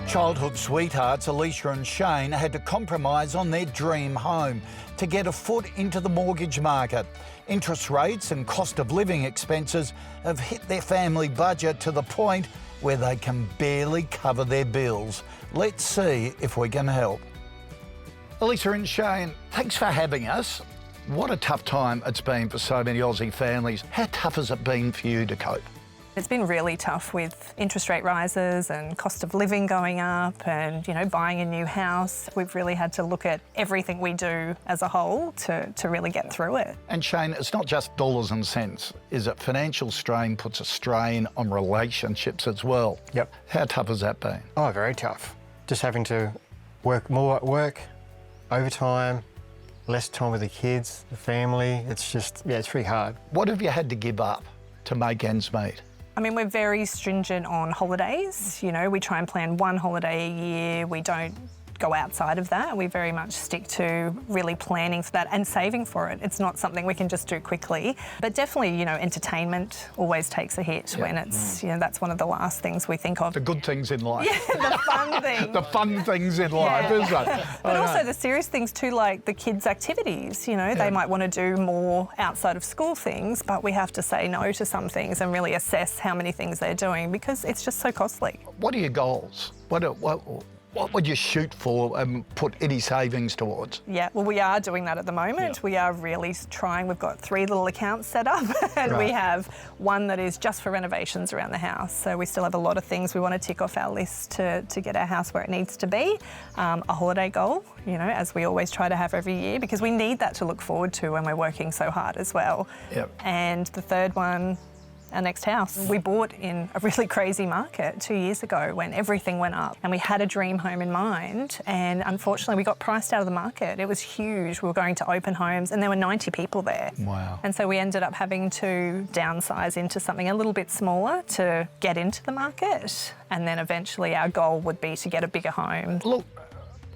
Childhood sweethearts Elisha and Shane had to compromise on their dream home to get a foot into the mortgage market. Interest rates and cost of living expenses have hit their family budget to the point where they can barely cover their bills. Let's see if we can help. Elisha and Shane, thanks for having us. What a tough time it's been for so many Aussie families. How tough has it been for you to cope? It's been really tough with interest rate rises and cost of living going up and, buying a new house. We've really had to look at everything we do as a whole to really get through it. And Shane, it's not just dollars and cents, is it? Financial strain puts a strain on relationships as well. Yep. How tough has that been? Oh, very tough. Just having to work more at work, overtime, less time with the kids, the family. It's just, it's pretty hard. What have you had to give up to make ends meet? I mean, we're very stringent on holidays. We try and plan one holiday a year. We don't go outside of that. We very much stick to really planning for that and saving for it. It's not something we can just do quickly. But definitely, entertainment always takes a hit when it's, that's one of the last things we think of. The good things in life. Yeah, the fun things. The fun things in life, isn't it? But also the serious things too, like the kids' activities. They might want to do more outside of school things, but we have to say no to some things and really assess how many things they're doing because it's just so costly. What are your goals? What would you shoot for and put any savings towards? Yeah, well, we are doing that at the moment. Yeah. We are really trying. We've got 3 little accounts set up and we have one that is just for renovations around the house. So we still have a lot of things we want to tick off our list to get our house where it needs to be. A holiday goal, as we always try to have every year because we need that to look forward to when we're working so hard as well. Yep. And the third one, our next house. We bought in a really crazy market 2 years ago when everything went up and we had a dream home in mind and unfortunately we got priced out of the market. It was huge. We were going to open homes and there were 90 people there. Wow. And so we ended up having to downsize into something a little bit smaller to get into the market and then eventually our goal would be to get a bigger home. Look,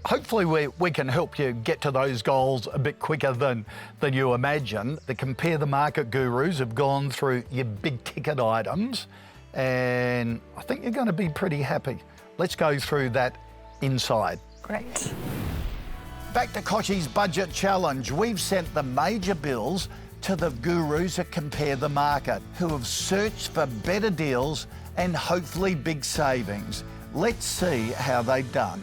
hopefully we can help you get to those goals a bit quicker than you imagine. The Compare the Market gurus have gone through your big ticket items and I think you're going to be pretty happy. Let's go through that inside. Great. Back to Kochie's budget challenge. We've sent the major bills to the gurus at Compare the Market who have searched for better deals and hopefully big savings. Let's see how they've done.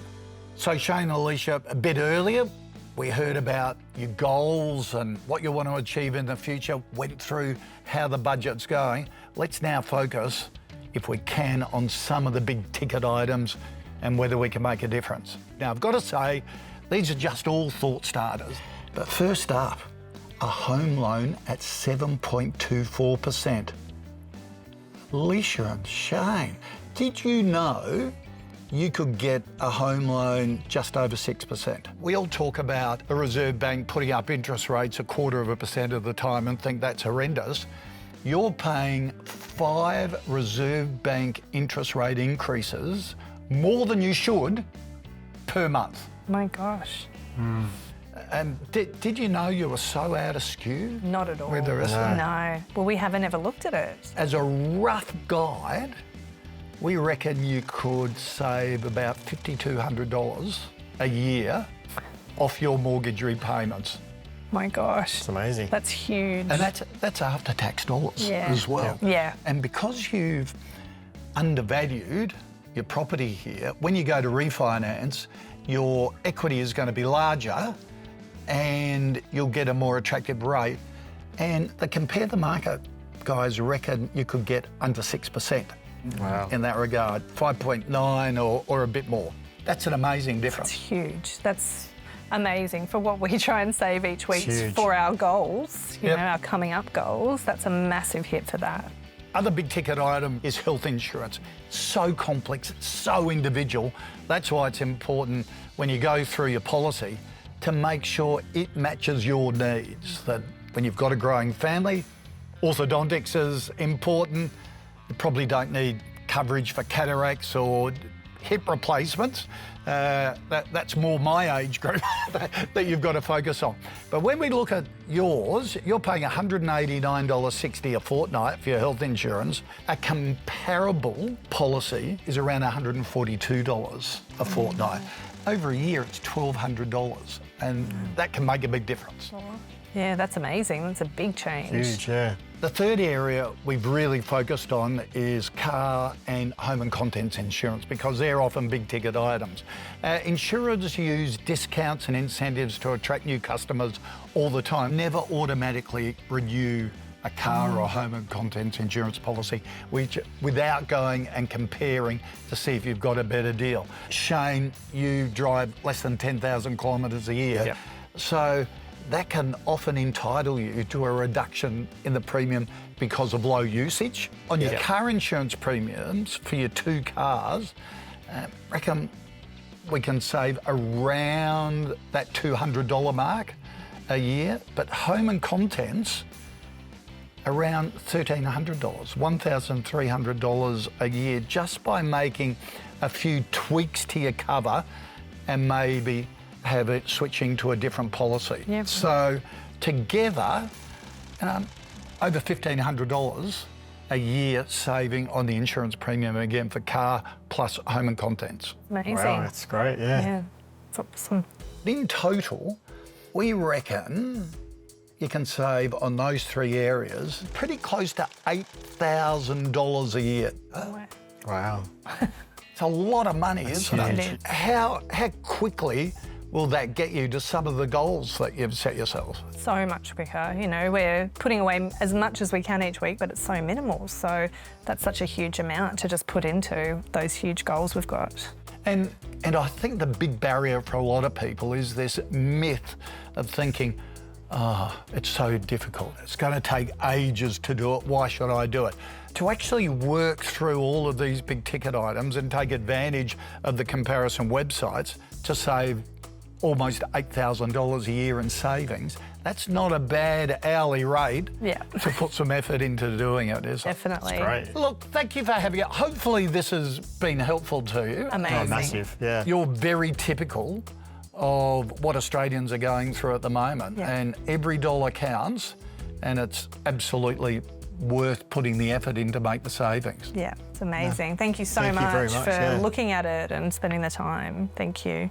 So Shane and Elisha, a bit earlier, we heard about your goals and what you want to achieve in the future, went through how the budget's going. Let's now focus, if we can, on some of the big ticket items and whether we can make a difference. Now, I've got to say, these are just all thought starters. But first up, a home loan at 7.24%. Elisha and Shane, did you know you could get a home loan just over 6%. We all talk about the Reserve Bank putting up interest rates 0.25% of the time and think that's horrendous. You're paying 5 Reserve Bank interest rate increases, more than you should, per month. My gosh. And did you know you were so out of skew? Not at all. With the rest of it? No. Well, we haven't ever looked at it. As a rough guide, we reckon you could save about $5,200 a year off your mortgage repayments. My gosh. It's amazing. That's huge. And that's after tax dollars as well. Yeah. And because you've undervalued your property here, when you go to refinance, your equity is going to be larger and you'll get a more attractive rate. And the Compare the Market guys reckon you could get under 6%. Wow. In that regard, 5.9 or a bit more. That's an amazing difference. That's huge. That's amazing for what we try and save each week for our goals, our coming up goals. That's a massive hit for that. Other big ticket item is health insurance. So complex, so individual. That's why it's important when you go through your policy to make sure it matches your needs. That when you've got a growing family, orthodontics is important. You probably don't need coverage for cataracts or hip replacements. That's more my age group that you've got to focus on. But when we look at yours, you're paying $189.60 a fortnight for your health insurance. A comparable policy is around $142 a fortnight. Over a year, it's $1,200, and that can make a big difference. Yeah, that's amazing. That's a big change. Huge, yeah. The third area we've really focused on is car and home and contents insurance, because they're often big ticket items. Insurers use discounts and incentives to attract new customers all the time. Never automatically renew a car or home and contents insurance policy without going and comparing to see if you've got a better deal. Shane, you drive less than 10,000 kilometres a year. Yep. So that can often entitle you to a reduction in the premium because of low usage. On your car insurance premiums for your 2 cars, reckon we can save around that $200 mark a year, but home and contents, around $1,300, $1,300 a year, just by making a few tweaks to your cover and maybe have it switching to a different policy. Yep. So together, over $1,500 a year saving on the insurance premium, again, for car plus home and contents. Amazing. Wow, that's great, yeah. Yeah, it's awesome. In total, we reckon you can save on those 3 areas pretty close to $8,000 a year. Wow. It's a lot of money, isn't huge. it? How quickly will that get you to some of the goals that you've set yourself? So much quicker. You know, we're putting away as much as we can each week, but it's so minimal. So that's such a huge amount to just put into those huge goals we've got. And I think the big barrier for a lot of people is this myth of thinking, it's so difficult. It's going to take ages to do it. Why should I do it? To actually work through all of these big ticket items and take advantage of the comparison websites to save almost $8,000 a year in savings, that's not a bad hourly rate to put some effort into doing it, is it? Definitely. Great. Look, thank you for having it. Hopefully this has been helpful to you. Amazing. Oh, massive, yeah. You're very typical of what Australians are going through at the moment, and every dollar counts, and it's absolutely worth putting the effort in to make the savings. Yeah, it's amazing. Thank you so Thank you very much much, for yeah. looking at it and spending the time. Thank you.